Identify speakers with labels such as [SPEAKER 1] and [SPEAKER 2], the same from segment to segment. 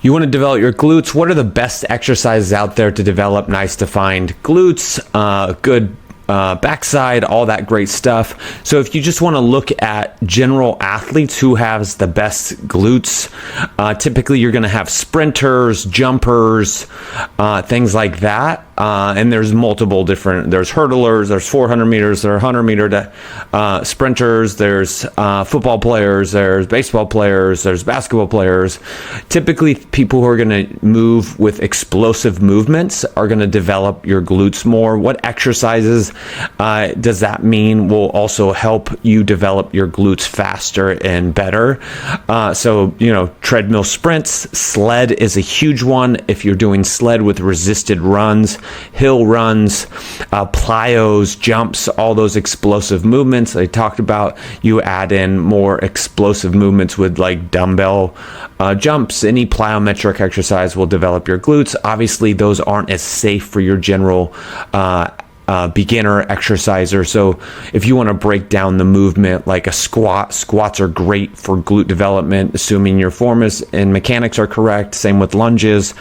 [SPEAKER 1] You want to develop your glutes. What are the best exercises out there to develop nice defined glutes, good backside, all that great stuff? So if you just want to look at general athletes who has the best glutes, typically you're going to have sprinters, jumpers, things like that. And there's multiple different, there's hurdlers, there's 400 meters, there's 100 meter sprinters, there's football players, there's baseball players, there's basketball players. Typically people who are going to move with explosive movements are going to develop your glutes more. What exercises does that mean will also help you develop your glutes faster and better? So, treadmill sprints, sled is a huge one. If you're doing sled with resisted runs, hill runs, plyos, jumps, all those explosive movements I talked about, you add in more explosive movements with like dumbbell jumps. Any plyometric exercise will develop your glutes. Obviously, those aren't as safe for your general beginner exerciser. So if you want to break down the movement like a squats are great for glute development, assuming your form is and mechanics are correct. Same with lunges.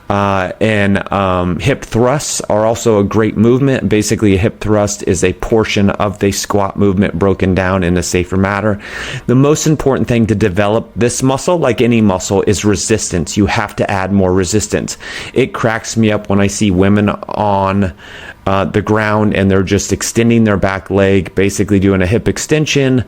[SPEAKER 1] And hip thrusts are also a great movement. Basically, a hip thrust is a portion of the squat movement broken down in a safer manner. The most important thing to develop this muscle, like any muscle, is resistance. You have to add more resistance. It cracks me up when I see women on the ground and they're just extending their back leg, basically doing a hip extension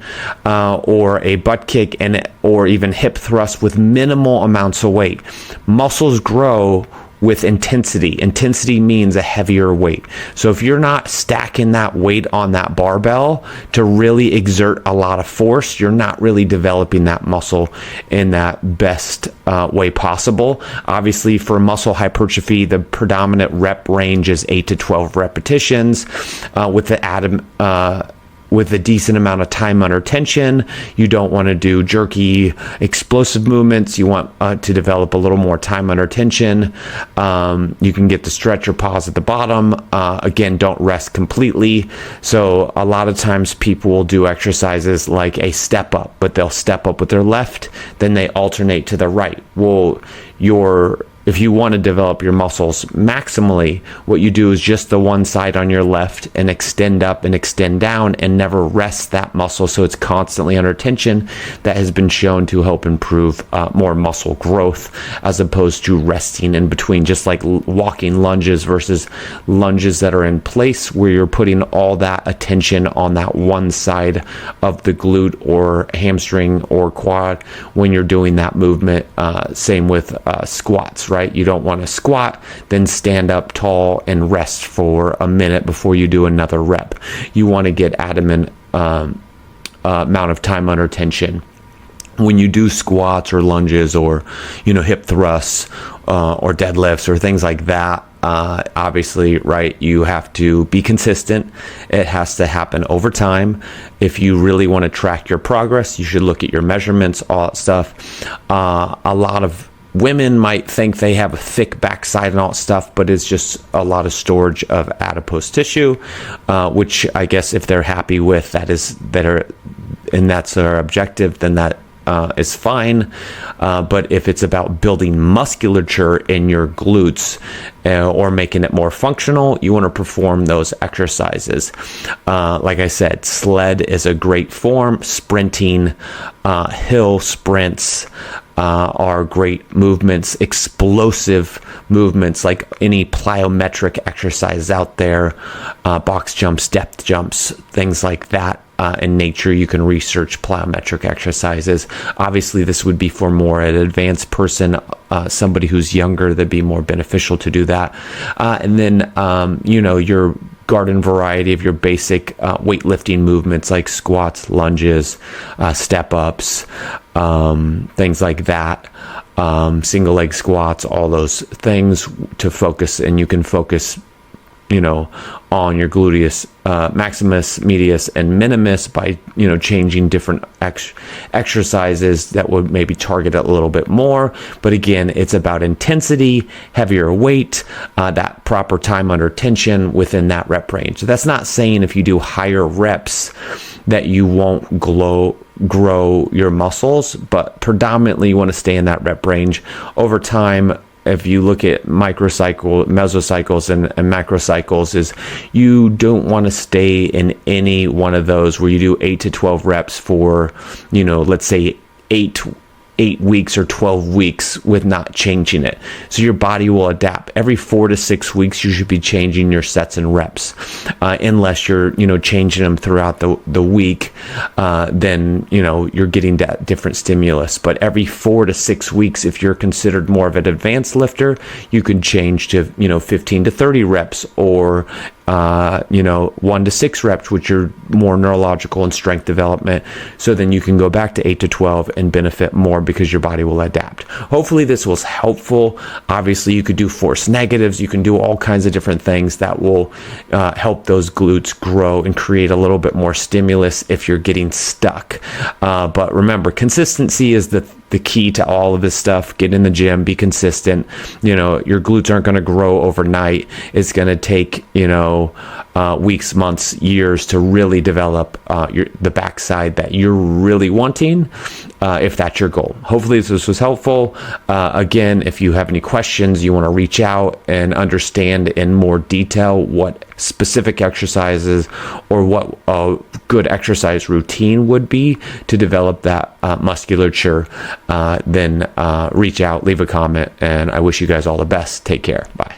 [SPEAKER 1] or a butt kick or even hip thrust with minimal amounts of weight. Muscles grow with intensity. Intensity means a heavier weight. So if you're not stacking that weight on that barbell to really exert a lot of force, you're not really developing that muscle in that best way possible. Obviously, for muscle hypertrophy, the predominant rep range is 8 to 12 repetitions with a decent amount of time under tension. You don't want to do jerky, explosive movements. You want to develop a little more time under tension. You can get the stretch or pause at the bottom. Again, don't rest completely. So a lot of times people will do exercises like a step up, but they'll step up with their left, then they alternate to the right. Well, if you want to develop your muscles maximally, what you do is just the one side on your left and extend up and extend down and never rest that muscle so it's constantly under tension. That has been shown to help improve more muscle growth as opposed to resting in between, just like walking lunges versus lunges that are in place where you're putting all that attention on that one side of the glute or hamstring or quad when you're doing that movement. Same with squats, right? You don't want to squat, then stand up tall and rest for a minute before you do another rep. You want to get adamant amount of time under tension. When you do squats or lunges or, hip thrusts or deadlifts or things like that, obviously, right, you have to be consistent. It has to happen over time. If you really want to track your progress, you should look at your measurements, all that stuff. A lot of women might think they have a thick backside and all that stuff, but it's just a lot of storage of adipose tissue, which I guess if they're happy with and that's their objective, then that is fine. But if it's about building musculature in your glutes or making it more functional, you want to perform those exercises. Like I said, sled is a great form. Sprinting, hill sprints are great movements. Explosive movements like any plyometric exercise out there, box jumps, depth jumps, things like that. In nature, you can research plyometric exercises. Obviously, this would be for more an advanced person, somebody who's younger, that'd be more beneficial to do that. And then, your garden variety of your basic weightlifting movements like squats, lunges, step ups, things like that. Single leg squats, all those things to focus, and you can focus on your gluteus maximus, medius, and minimus by changing different exercises that would maybe target it a little bit more. But again, it's about intensity, heavier weight, that proper time under tension within that rep range. So that's not saying if you do higher reps that you won't grow your muscles, but predominantly you want to stay in that rep range. Over time, if you look at mesocycles and macrocycles, is you don't want to stay in any one of those where you do 8 to 12 reps for, let's say 8 weeks or 12 weeks with not changing it. So your body will adapt. Every 4 to 6 weeks, you should be changing your sets and reps. Unless you're, changing them throughout the week, then, you're getting that different stimulus. But every 4 to 6 weeks, if you're considered more of an advanced lifter, you can change to, 15 to 30 reps, or 1 to 6 reps, which are more neurological and strength development. So then you can go back to 8 to 12 and benefit more because your body will adapt. Hopefully this was helpful. Obviously you could do force negatives. You can do all kinds of different things that will help those glutes grow and create a little bit more stimulus if you're getting stuck. But remember, consistency is the key to all of this stuff. Get in the gym, be consistent. Your glutes aren't going to grow overnight. It's going to take, weeks, months, years to really develop the backside that you're really wanting, if that's your goal. Hopefully this was helpful. Again, if you have any questions, you want to reach out and understand in more detail what specific exercises or what a good exercise routine would be to develop that musculature, then reach out, leave a comment, and I wish you guys all the best. Take care. Bye.